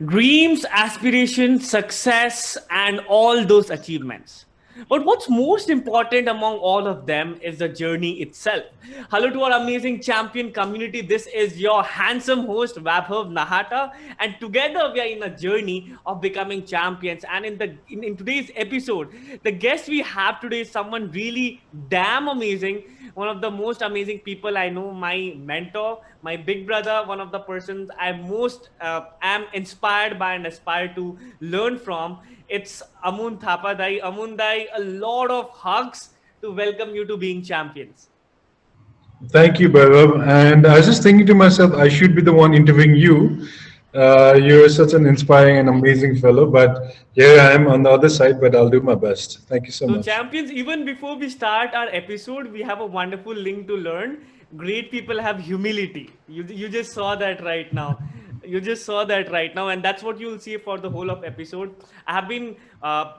Dreams, aspirations, success, and all those achievements. But what's most important among all of them is the journey itself. Hello to our amazing champion community. This is your handsome host, Vaibhav Nahata, and together we are in a journey of becoming champions. And in today's episode, the guest we have today is someone really damn amazing, one of the most amazing people I know, my mentor, my big brother, one of the persons I most am inspired by and aspire to learn from. It's Amun Thapadai. Amun Dai, a lot of hugs to welcome you to being champions. Thank you, Bhairav. And I was just thinking to myself, I should be the one interviewing you. You're such an inspiring and amazing fellow, but here I am on the other side, but I'll do my best. Thank you so So, much. champions, even before we start our episode, we have a wonderful link to learn. Great people have humility. You just saw that right now. You just saw that right now, and that's what you'll see for the whole of episode. I have been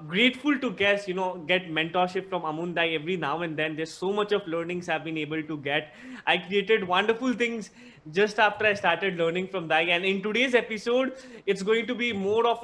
grateful to get mentorship from Amundai every now and then. There's so much of learnings I've been able to get. I created wonderful things just after I started learning from Dai. And in today's episode, it's going to be more of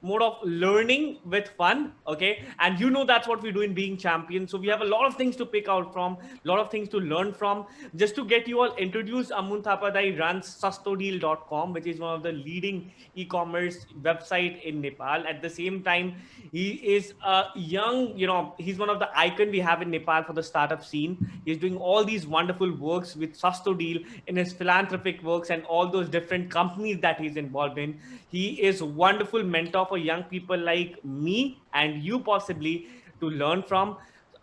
more of learning with fun. Okay. And that's what we do in being champions. So we have a lot of things to pick out from, a lot of things to learn from. Just to get you all introduced, Amun Thapadai runs sustodeal.com, which is one of the leading e-commerce website in Nepal. At the same time, he is a young, he's one of the icon we have in Nepal for the startup scene. He's doing all these wonderful works with Sustodeal in his philanthropic works and all those different companies that he's involved in. He is a wonderful mentor for young people like me and you possibly to learn from.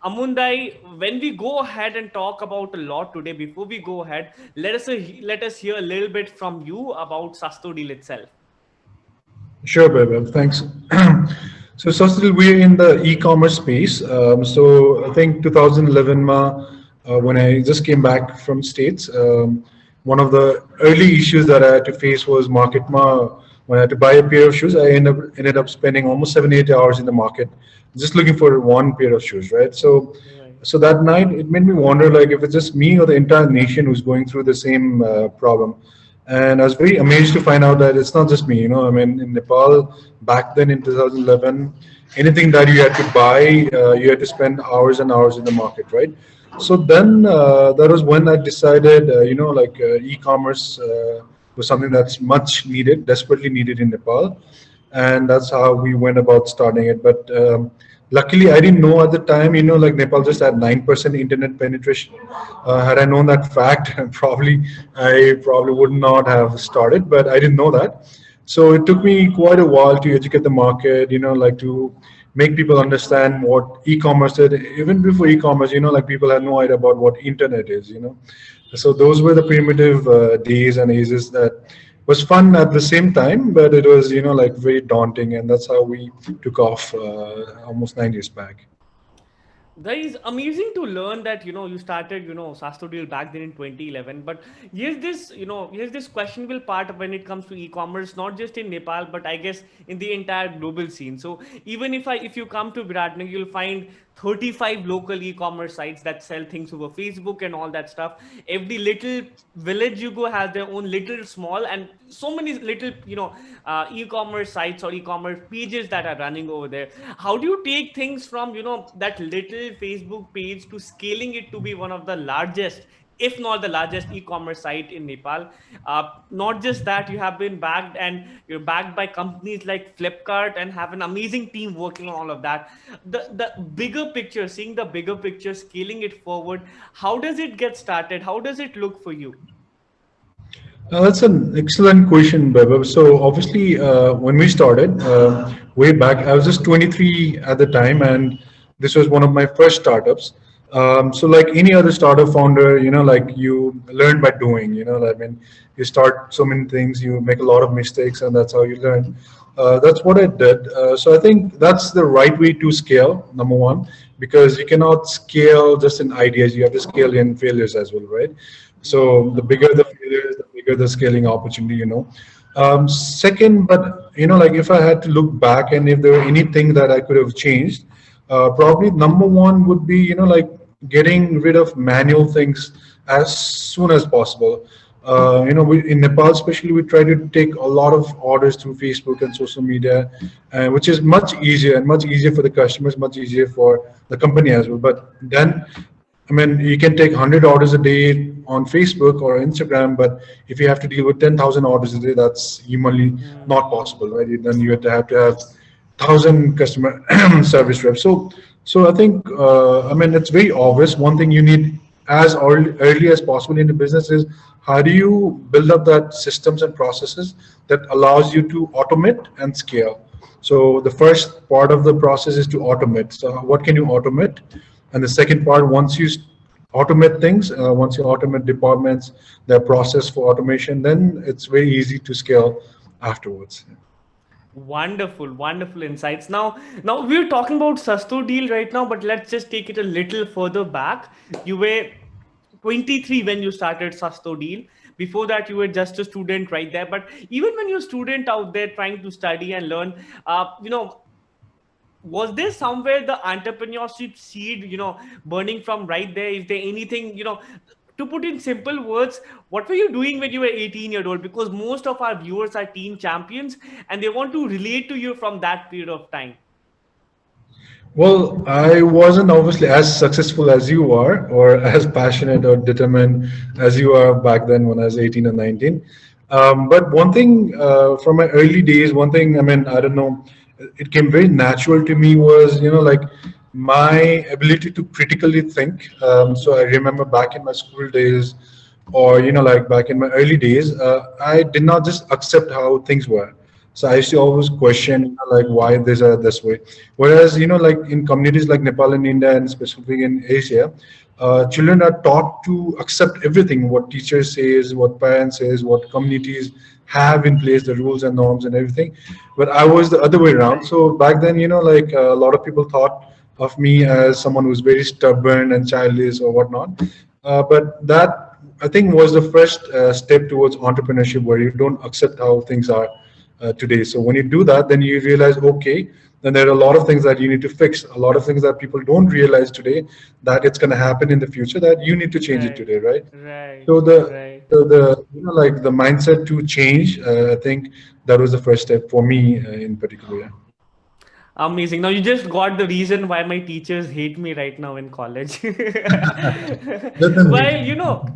Amundai, when we go ahead and talk about a lot today, before we go ahead, let us hear a little bit from you about Sustodeal itself. Sure, Bhairav. Thanks. So, still we're in the e-commerce space. So, I think 2011, when I just came back from States, one of the early issues that I had to face was market when I had to buy a pair of shoes. I ended up spending almost 7 8 hours in the market just looking for one pair of shoes, right? So, Right. that night it made me wonder, like, if it's just me or the entire nation who's going through the same problem. And I was very amazed to find out that it's not just me. I mean, in Nepal back then in 2011, anything that you had to buy, you had to spend hours and hours in the market, right? So then that was when I decided, e-commerce was something that's much needed, desperately needed in Nepal, and that's how we went about starting it. But luckily, I didn't know at the time, like Nepal just had 9% internet penetration. Had I known that fact, I probably would not have started, but I didn't know that. So it took me quite a while to educate the market, like to make people understand what e-commerce is. Even before e-commerce, like people had no idea about what internet is. So those were the primitive days and ages that was fun at the same time, but it was, like very daunting, and that's how we took off almost 9 years back. That is amazing to learn that you started Sastodil back then in 2011. But here's this questionable part when it comes to e-commerce, not just in Nepal, but I guess in the entire global scene. So even if you come to Viratnagar, you'll find 35 local e-commerce sites that sell things over Facebook and all that stuff. Every little village you go has their own little small and so many little e-commerce sites or e-commerce pages that are running over there. How do you take things from that little Facebook page to scaling it to be one of the largest, if not the largest e-commerce site in Nepal? Not just that, you have been backed and you're backed by companies like Flipkart and have an amazing team working on all of that. The bigger picture, seeing the bigger picture, scaling it forward, how does it get started? How does it look for you? That's an excellent question, Bebe. So obviously, when we started way back, I was just 23 at the time, and this was one of my first startups. So like any other startup founder, like you learn by doing. I mean, you start so many things, you make a lot of mistakes, and that's how you learn. That's what I did. So I think that's the right way to scale. Number one, because you cannot scale just in ideas; you have to scale in failures as well, right? So the bigger the failures, the bigger the scaling opportunity. Second, but like if I had to look back and if there were anything that I could have changed, probably number one would be like getting rid of manual things as soon as possible. In Nepal especially, we try to take a lot of orders through Facebook and social media, which is much easier and much easier for the customers, much easier for the company as well. But then, I mean, you can take 100 orders a day on Facebook or Instagram, but if you have to deal with 10,000 orders a day, that's humanly not possible, right? Then you have 1,000 customer service reps. So I think, I mean, it's very obvious. One thing you need as early as possible in the business is how do you build up that systems and processes that allows you to automate and scale. So the first part of the process is to automate. So what can you automate? And the second part, once you automate things, once you automate departments, their process for automation, then it's very easy to scale afterwards. Wonderful, wonderful insights. Now we're talking about Sasto deal right now, but let's just take it a little further back. You were 23 when you started Sasto deal. Before that, you were just a student right there. But even when you're a student out there trying to study and learn, was there somewhere the entrepreneurship seed, burning from right there? Is there anything, to put in simple words, what were you doing when you were 18-year-old? Because most of our viewers are teen champions and they want to relate to you from that period of time. Well, I wasn't obviously as successful as you are, or as passionate or determined as you are back then when I was 18 or 19. But one thing from my early days, one thing, I mean, I don't know, it came very natural to me was, like my ability to critically think. So I remember back in my school days, or, like back in my early days, I did not just accept how things were. So I used to always question, like why these are this way. Whereas, like in communities like Nepal and India, and specifically in Asia, children are taught to accept everything, what teachers says, what parents says, what communities have in place, the rules and norms and everything. But I was the other way around. So back then, like a lot of people thought of me as someone who's very stubborn and childish or whatnot. But that, I think, was the first step towards entrepreneurship, where you don't accept how things are today. So when you do that, then you realize, okay, then there are a lot of things that you need to fix, a lot of things that people don't realize today, that it's going to happen in the future, that you need to change it today, right? Right. So Right. the like the mindset to change, I think that was the first step for me in particular. Yeah. Amazing. Now you just got the reason why my teachers hate me right now in college. Well,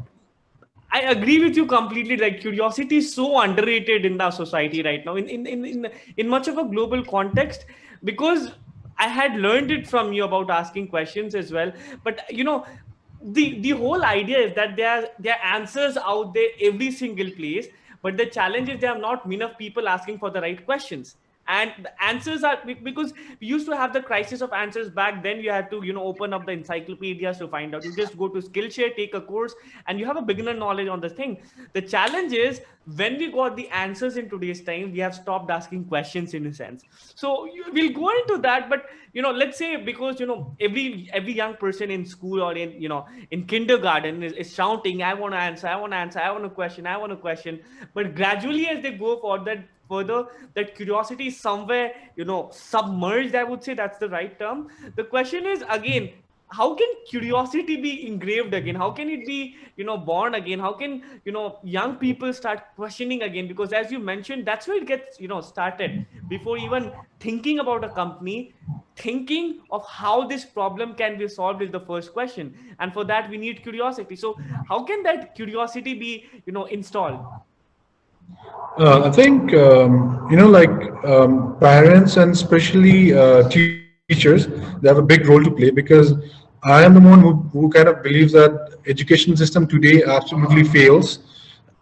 I agree with you completely. Like curiosity is so underrated in the society right now, in much of a global context, because I had learned it from you about asking questions as well. But the whole idea is that there are answers out there every single place, but the challenge is there are not enough people asking for the right questions. And the answers are, because we used to have the crisis of answers back then. You had to open up the encyclopedias to find out. You just go to Skillshare, take a course, and you have a beginner knowledge on this thing. The challenge is, when we got the answers in today's time, we have stopped asking questions, in a sense. So we'll go into that. But let's say, because every young person in school or in kindergarten is shouting, I want to answer, I want to answer, I want to question, I want to question. But gradually, as they go further, that curiosity is somewhere submerged, I would say that's the right term. The question is, again, how can curiosity be engraved again? How can it be born again? How can young people start questioning again? Because as you mentioned, that's where it gets started. Before even thinking about a company, thinking of how this problem can be solved is the first question, and for that we need curiosity. So how can that curiosity be installed? I think parents and especially teachers, they have a big role to play, because I am the one who kind of believes that education system today absolutely fails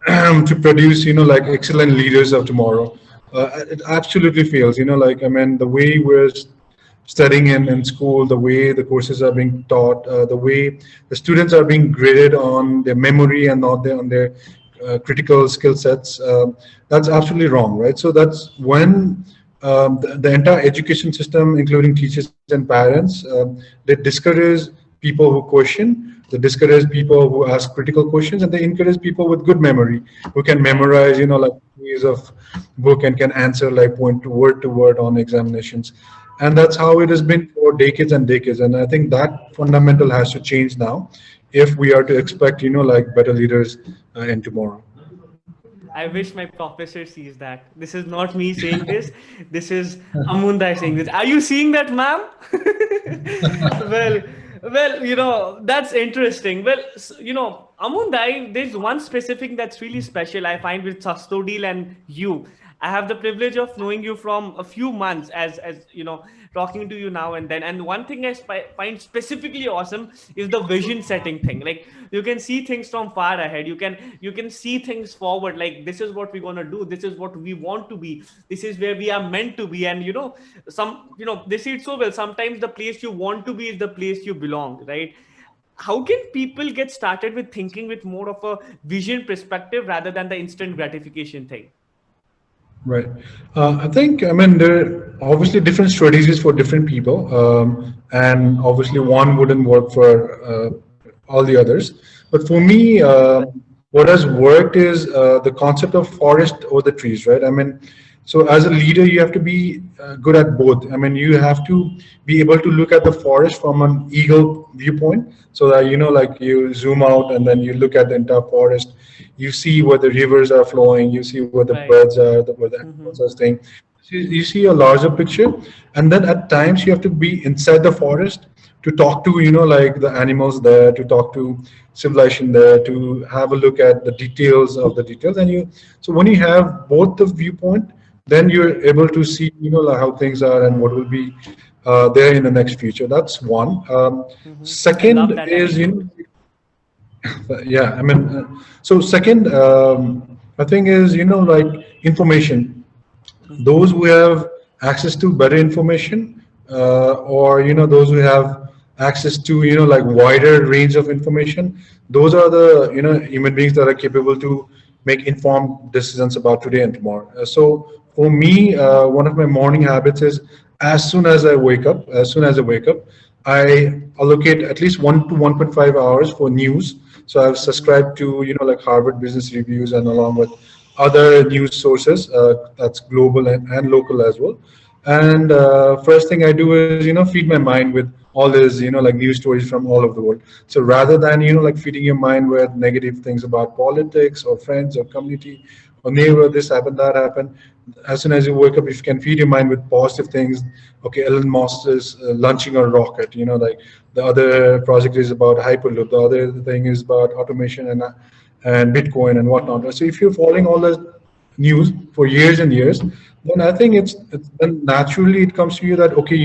to produce like excellent leaders of tomorrow. It absolutely fails. I mean, the way we're studying in school, the way the courses are being taught, the way the students are being graded on their memory and not on their critical skill sets, that's absolutely wrong, right? So that's when the entire education system, including teachers and parents, they discourage people who question, they discourage people who ask critical questions, and they encourage people with good memory, who can memorize, like years of book and can answer like point to word on examinations. And that's how it has been for decades and decades. And I think that fundamental has to change now if we are to expect, like better leaders in tomorrow. I wish my professor sees that. This is not me saying this. This is Amundai saying this. Are you seeing that, ma'am? well, that's interesting. Well, Amundai, there's one specific that's really special I find with Sastodil and you. I have the privilege of knowing you from a few months as talking to you now and then. And one thing I find specifically awesome is the vision setting thing. Like you can see things from far ahead. You can see things forward. Like this is what we're gonna do. This is what we want to be. This is where we are meant to be. And they see it so well. Sometimes the place you want to be is the place you belong, right? How can people get started with thinking with more of a vision perspective rather than the instant gratification thing? Right. I think, I mean, there are obviously different strategies for different people, and obviously one wouldn't work for all the others. But for me, what has worked is the concept of forest over the trees, right? I mean, so as a leader, you have to be good at both. I mean, you have to be able to look at the forest from an eagle viewpoint, so that like you zoom out and then you look at the entire forest. You see where the rivers are flowing. You see where the Right. birds are, where the animals are staying. So you see a larger picture, and then at times you have to be inside the forest to talk to like the animals there, to talk to civilization there, to have a look at the details of the details. And so when you have both the viewpoint, then you're able to see like how things are and what will be there in the next future. That's one. I love Second that is attitude. yeah, I mean, so second, I think is like information. Those who have access to better information, or those who have access to like wider range of information, those are the human beings that are capable to make informed decisions about today and tomorrow. So for me, one of my morning habits is as soon as I wake up, I allocate at least 1 to 1.5 hours for news. So I've subscribed to like Harvard Business Reviews, and along with other news sources, that's global and local as well. And first thing I do is feed my mind with all this like news stories from all over the world. So rather than like feeding your mind with negative things about politics or friends or community or neighbor, this happened, that happened, as soon as you wake up, if you can feed your mind with positive things. Okay, Elon Musk is launching a rocket, like the other project is about hyperloop, the other thing is about automation and Bitcoin and whatnot. So if you're following all the news for years and years, then I think it's then naturally it comes to you that okay,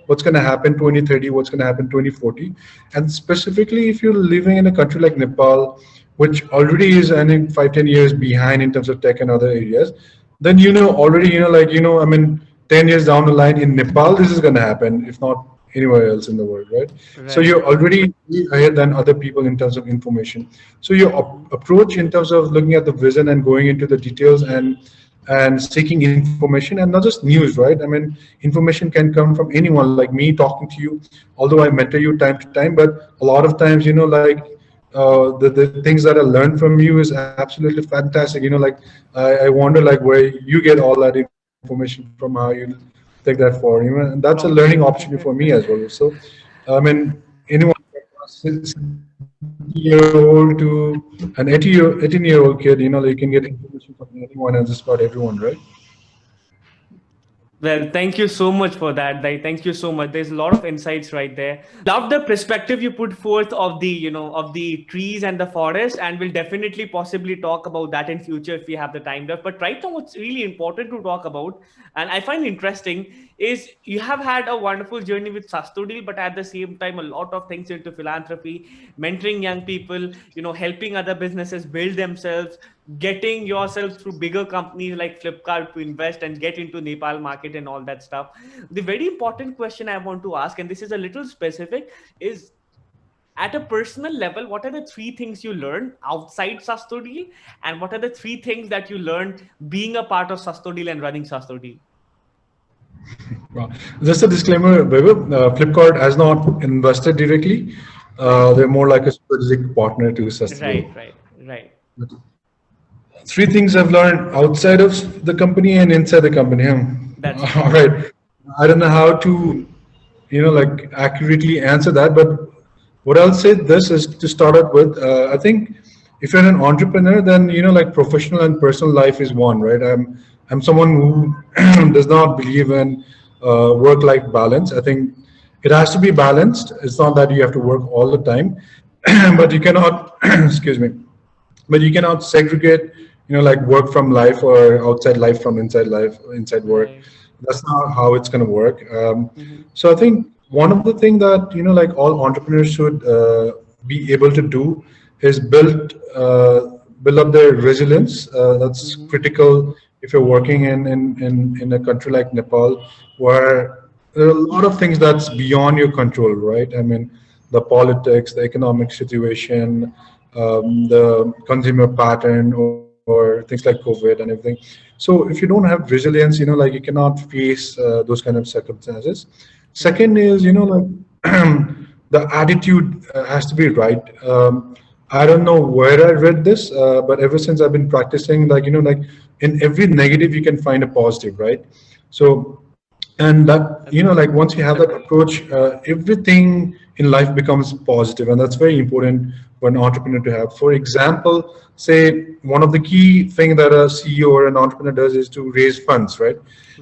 what's going to happen 2030, what's going to happen 2040. And specifically if you're living in a country like Nepal, which already is, I think, 5-10 years behind in terms of tech and other areas, then already I mean, 10 years down the line in Nepal this is going to happen, if not anywhere else in the world, right? So Right. you're already ahead than other people in terms of information. So your approach in terms of looking at the vision and going into the details and seeking information, and not just news, right? I mean, information can come from anyone, like me talking to you, although I mentor you time to time, but a lot of times like the things that I learned from you is absolutely fantastic. Like I wonder like where you get all that information from, how you take that forward. And that's a From learning opportunity for me as well. So I mean, anyone, 60-year old to an 18-year-old kid, like you can get information from anyone and just about everyone, right? Well, thank you so much for that. Thank you so much. There's a lot of insights right there. Love the perspective you put forth of the trees and the forest, and we'll definitely possibly talk about that in future if we have the time left. But right now, what's really important to talk about, and I find interesting, is you have had a wonderful journey with Sastodil, but at the same time, a lot of things into philanthropy, mentoring young people, helping other businesses build themselves, getting yourself through bigger companies like Flipkart to invest and get into Nepal market and all that stuff. The very important question I want to ask, and this is a little specific, is at a personal level, what are the three things you learned outside Sastodil, and what are the three things that you learned being a part of Sastodil and running Sastodil? Well, just a disclaimer, Vaibhav, Flipkart has not invested directly. They're more like a strategic partner to Sustainable. Right. Three things I've learned outside of the company and inside the company. That's All great. right. I don't know how to, like accurately answer that, but what I'll say this is to start out with. I think if you're an entrepreneur, then like professional and personal life is one, right? I'm someone who does not believe in work-life balance. I think it has to be balanced. It's not that you have to work all the time, but you cannot excuse me, but you cannot segregate like work from life or outside life from inside work. Right. That's not how it's going to work. Mhm. So I think one of the thing that like all entrepreneurs should be able to do is build up their resilience. That's Mhm. critical if you're working in a country like Nepal, where there are a lot of things that's beyond your control, right? I mean, the politics, the economic situation, the consumer pattern, or things like COVID and everything. So if you don't have resilience, like you cannot face those kind of circumstances. Second Right. is, like the attitude has to be right. I don't know where I read this, but ever since I've been practicing, like like in every negative you can find a positive, right? So, and that like once you have that approach, everything in life becomes positive, and that's very important for an entrepreneur to have. For example, say one of the key thing that a CEO or an entrepreneur does is to raise funds, right?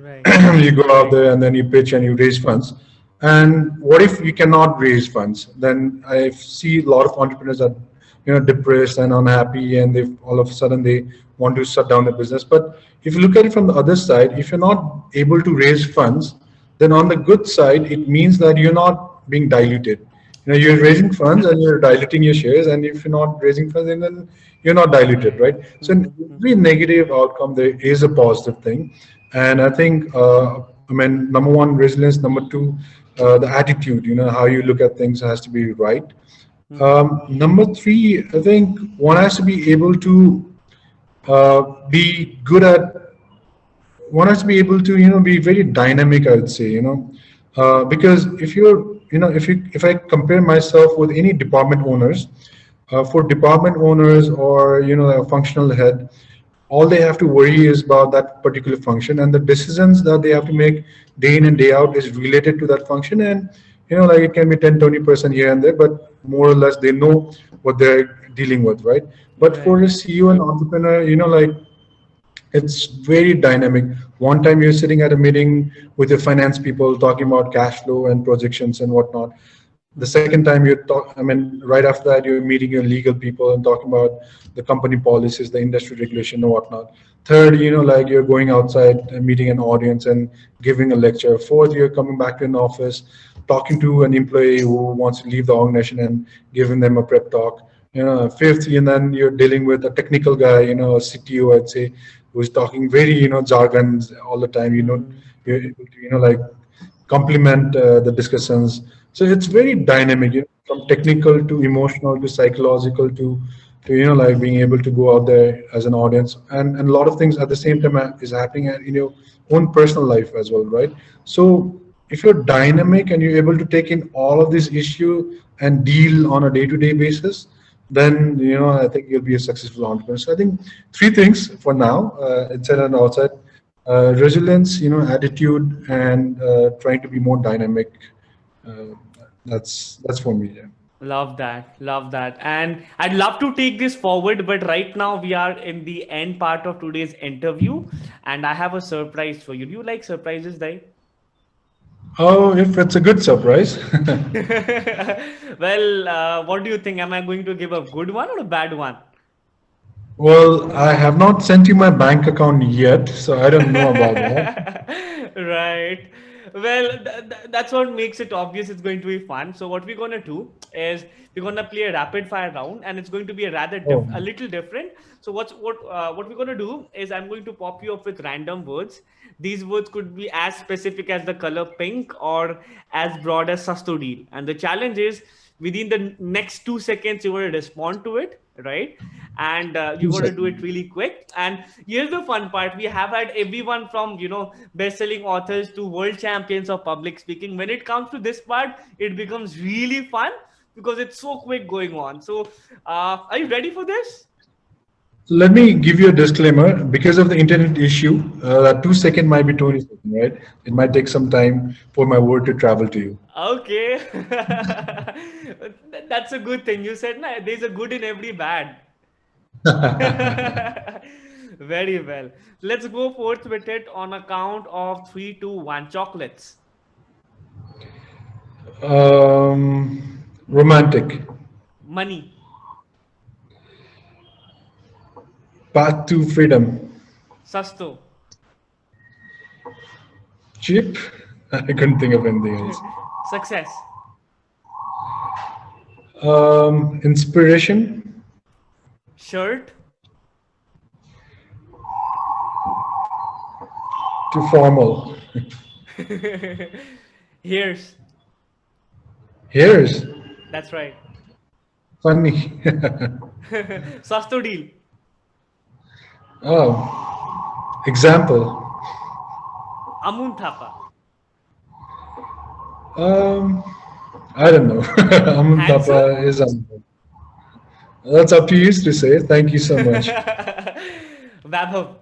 Right. You go out there and then you pitch and you raise funds. And what if you cannot raise funds? Then I see a lot of entrepreneurs that depressed and unhappy, and they all of a sudden they want to shut down the business. But if you look at it from the other side, if you're not able to raise funds, then on the good side, it means that you're not being diluted. You're raising funds and you're diluting your shares, and if you're not raising funds, then you're not diluted, right? So in Mhm. every Mhm. negative outcome, there is a positive thing, and I think, I mean, number one, resilience. Number two, the attitude. How you look at things has to be right. Mhm. Number three, I think one has to be able to be good at one has to be able to be very dynamic, I would say. Because if you're if I compare myself with any department owners, for department owners or a functional head, all they have to worry is about that particular function, and the decisions that they have to make day in and day out is related to that function. And like it can be 10-20% here and there, but more or less they know what they're dealing with, right? But for Right. a CEO and entrepreneur, like it's very dynamic. One time you're sitting at a meeting with your finance people talking about cash flow and projections and whatnot. The second Mhm. time you talk, I mean, right after that, you're meeting your legal people and talking about the company policies, the industry regulation, and whatnot. Third, like you're going outside and meeting an audience and giving a lecture. Fourth, you're coming back to an office, talking to an employee who wants to leave the organization and giving them a prep talk. Fifth, and then you're dealing with a technical guy, a CTO, I'd say, who's talking very, jargons all the time. Mhm. You're able to, like complement the discussions. So it's very dynamic, from technical to emotional to psychological to like being able to go out there as an audience, and a lot of things at the same time is happening in your own personal life as well, right? So if you're dynamic and you're able to take in all of these issues and deal on a day-to-day basis, then I think you'll be a successful entrepreneur. So I think three things for now, inside and outside: resilience, attitude, and trying to be more dynamic. Uh, that's for me. Yeah. Love that. Love that. And I'd love to take this forward, but right now we are in the end part of today's interview, and I have a surprise for you. Do you like surprises, Dai? Oh, if it's a good surprise. Well, what do you think? Am I going to give a good one or a bad one? Well, I have not sent you my bank account yet, so I don't know about that. Right. Well, that's what makes it obvious it's going to be fun. So what we're gonna do is we're gonna play a rapid fire round, and it's going to be a Oh, a little different. So what we're gonna do is I'm going to pop you up with random words. These words could be as specific as the color pink or as broad as sastudil. And the challenge is within the next 2 seconds you want to respond to it, right? And you two got to do it seconds. really quick. And here's the fun part: we have had everyone from best-selling authors to world champions of public speaking. When it comes to this part, it becomes really fun because it's so quick going on. So are you ready for this? Let me give you a disclaimer. Because of the internet issue, that 2 second might be 20 seconds, right? It might take some time for my word to travel to you. Okay. That's a good thing. You said, nah, there's a good in every bad. Very well. Let's go forth with it on a count of three, two, one. Chocolates, Romantic. money, Path to freedom. sasto, Cheap. I couldn't think of anything else. success, Inspiration shirt, to formal. hairs. Here's That's right. funny. Sasto deal. Oh, example. Amun Thapa. Um, I don't know. Amun Handsome. Thapa is That's up to you to say. Thank you so much. Vabhav.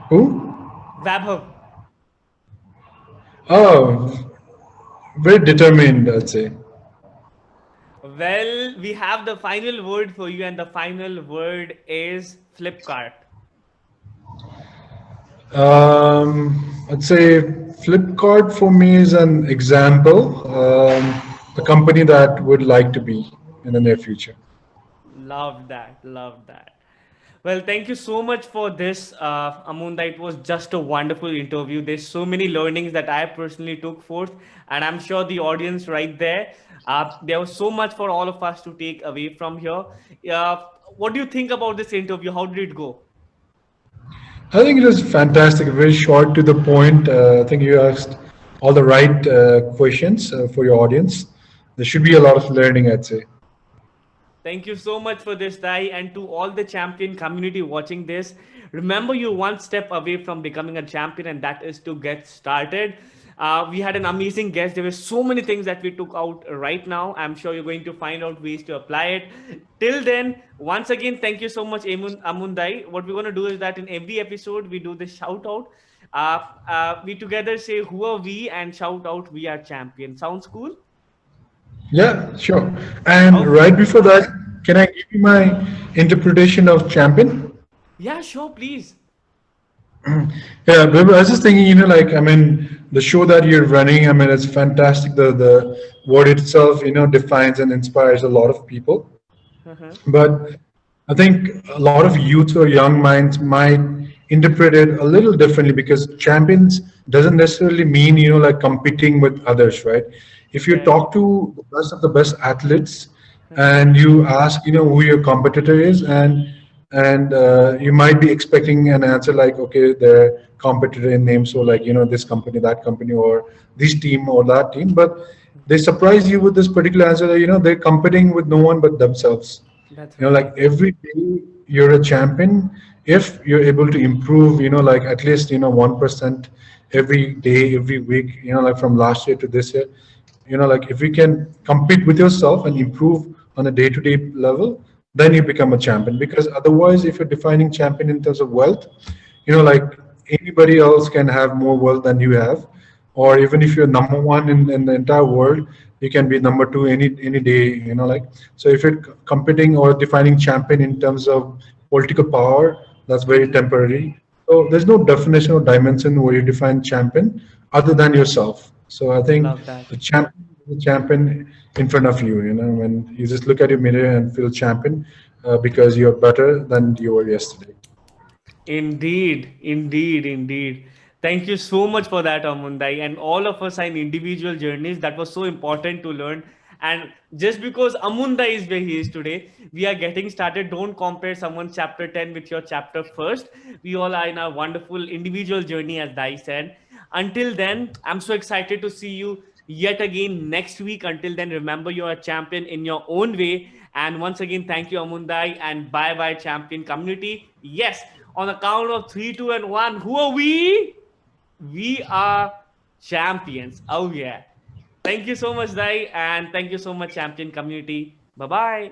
Who? Vabhav. Oh, very determined, I'd say. Well, we have the final word for you, and the final word is Flipkart. I'd say Flipkart for me is an example, a company that would like to be in the near future. Love that. Love that. Well, thank you so much for this, Amunda. It was just a wonderful interview. There's so many learnings that I personally took forth, and I'm sure the audience right there. There was so much for all of us to take away from here. Uh, what do you think about this interview? How did it go? I think it was fantastic, very short to the point. I think you asked all the right questions for your audience. There should be a lot of learning, I'd say. Thank you so much for this, Dai, and to all the champion community watching this. Remember, you're one step away from becoming a champion, and that is to get started. We had an amazing guest. There were so many things that we took out right now. I'm sure you're going to find out ways to apply it. Till then, once again, thank you so much, Amundai. What we're going to do is that in every episode, we do this shout out. We together say, "Who are we?" and shout out, "We are champion." Sounds cool? Yeah, sure. And Okay. right before that, can I give you my interpretation of champion? Yeah, sure, please. Yeah, but I was just thinking, like I mean, the show that you're running, I mean, it's fantastic. The word itself, defines and inspires a lot of people. Uh-huh. But I think a lot of youth or young minds might interpret it a little differently because champions doesn't necessarily mean, like competing with others, right? If you Right. talk to the best of the best athletes Uh-huh. and you ask, who your competitor is, and you might be expecting an answer like, okay, their competitor in name, so like, this company, that company, or this team or that team, but they surprise you with this particular answer that, they're competing with no one but themselves. That's Like right. every day you're a champion if you're able to improve, like at least 1% every day, every week, like from last year to this year. Like if you can compete with yourself and improve on a day-to-day level, then you become a champion. Because otherwise, if you're defining champion in terms of wealth, like anybody else can have more wealth than you have, or even if you're number one in the entire world, you can be number two any day, like. So if you're competing or defining champion in terms of political power, that's very Mm-hmm. temporary. So there's no definition or dimension where you define champion other than yourself. So I think Love that. the champion in front of you, when you just look at your mirror and feel champion, because you're better than you were yesterday. Indeed, indeed, indeed. Thank you so much for that, Amundai. And all of us are in individual journeys. That was so important to learn. And just because Amundai is where he is today, we are getting started. Don't compare someone's chapter 10 with your chapter first. We all are in a wonderful individual journey, as Dai said. Until then, I'm so excited to see you yet again next week. Until then, remember you're a champion in your own way. And once again, thank you, Amundai, and bye bye, champion community. Yes, on the count of three, two, and one, who are we? We are champions. Oh, yeah. Thank you so much, Dai, and thank you so much, champion community. Bye bye.